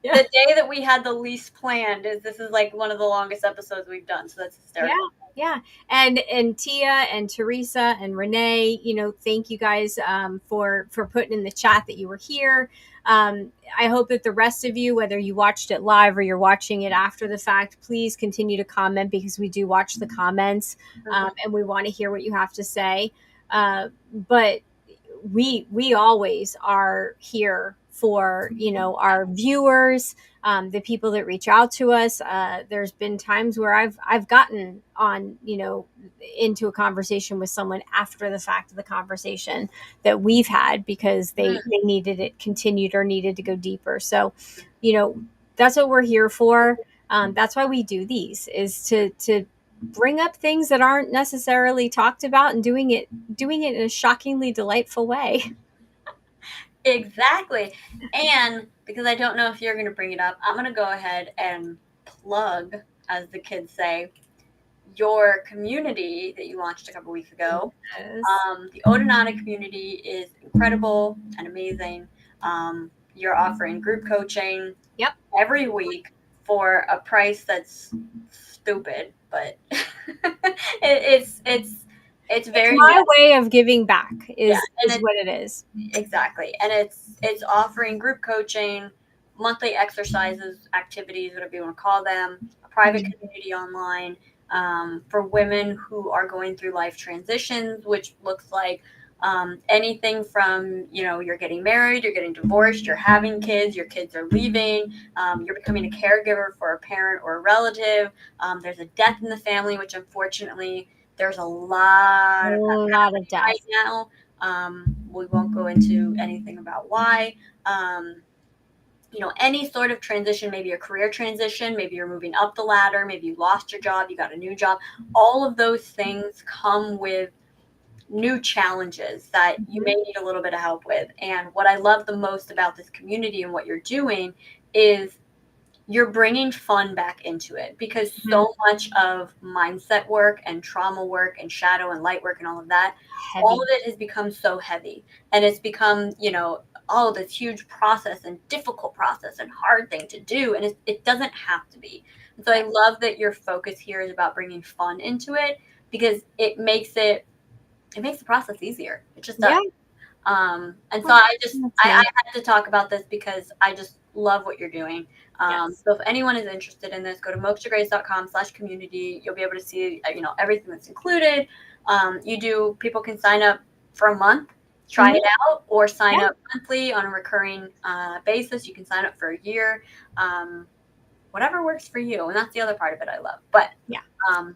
Yeah. The day that we had the least planned this is like one of the longest episodes we've done. So that's hysterical. Yeah. And Tia and Teresa and Renee, thank you guys for putting in the chat that you were here. I hope that the rest of you, whether you watched it live or you're watching it after the fact, please continue to comment because we do watch the comments and we want to hear what you have to say. But we always are here for our viewers, the people that reach out to us. There's been times where I've gotten on into a conversation with someone after the fact of the conversation that we've had because they needed it continued or needed to go deeper. So that's what we're here for. That's why we do these, is to bring up things that aren't necessarily talked about and doing it in a shockingly delightful way. Exactly. And because I don't know if you're going to bring it up, I'm going to go ahead and plug, as the kids say, your community that you launched a couple weeks ago. Yes. The Odonata community is incredible and amazing. You're offering group coaching every week for a price that's stupid, but it's very my way of giving back is what it is. Exactly. And it's offering group coaching, monthly exercises, activities, whatever you want to call them, a private community online for women who are going through life transitions, which looks like anything from, you're getting married, you're getting divorced, you're having kids, your kids are leaving, you're becoming a caregiver for a parent or a relative, there's a death in the family, which unfortunately there's a lot of death right now. We won't go into anything about why. Any sort of transition, maybe a career transition, maybe you're moving up the ladder, maybe you lost your job, you got a new job. All of those things come with new challenges that you may need a little bit of help with. And what I love the most about this community and what you're doing is you're bringing fun back into it, because so much of mindset work and trauma work and shadow and light work and all of that, all of it has become so heavy, and it's become, this huge process and difficult process and hard thing to do. And it doesn't have to be. And so I love that your focus here is about bringing fun into it, because it makes the process easier. It just does. And so I had to talk about this because I just love what you're doing. So if anyone is interested in this, go to mokshagrace.com/community. You'll be able to see, everything that's included. People can sign up for a month, try it out, or sign up monthly on a recurring basis. You can sign up for a year, whatever works for you. And that's the other part of it I love. But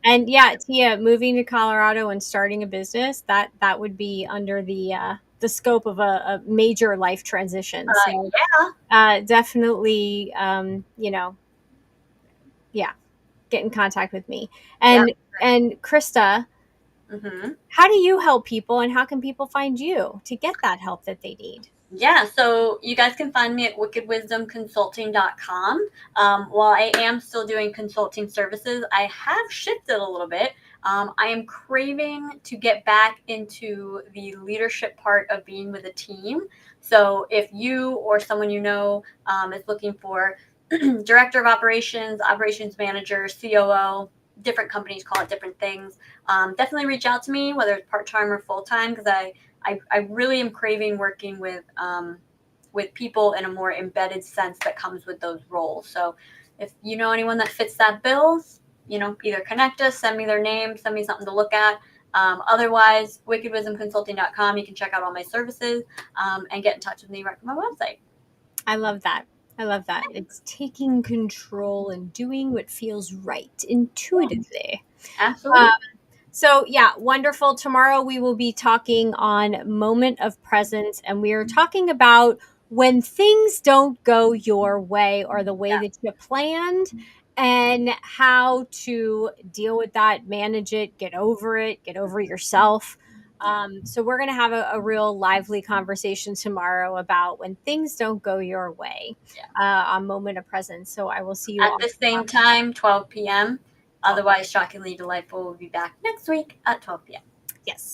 and Tia, moving to Colorado and starting a business, that would be under the scope of a major life transition. So definitely, get in contact with me. And Krista, how do you help people, and how can people find you to get that help that they need? Yeah, so you guys can find me at wickedwisdomconsulting.com. While I am still doing consulting services, I have shifted a little bit. I am craving to get back into the leadership part of being with a team. So if you or someone you know is looking for director of operations manager, COO, different companies call it different things, definitely reach out to me, whether it's part-time or full-time, because I really am craving working with people in a more embedded sense that comes with those roles. So if you know anyone that fits that bill, either connect us, send me their name, send me something to look at. Otherwise, wickedwisdomconsulting.com, you can check out all my services and get in touch with me right from my website. I love that. I love that. It's taking control and doing what feels right intuitively. Absolutely. So, yeah, wonderful. Tomorrow we will be talking on moment of presence, and we are talking about when things don't go your way or the way Yeah. that you planned, and how to deal with that, manage it, get over yourself. So, we're going to have a real lively conversation tomorrow about when things don't go your way on moment of presence. So, I will see you At all the same time, 12 p.m. tomorrow. Otherwise, Shockingly Delightful will be back next week at 12 p.m. Yes.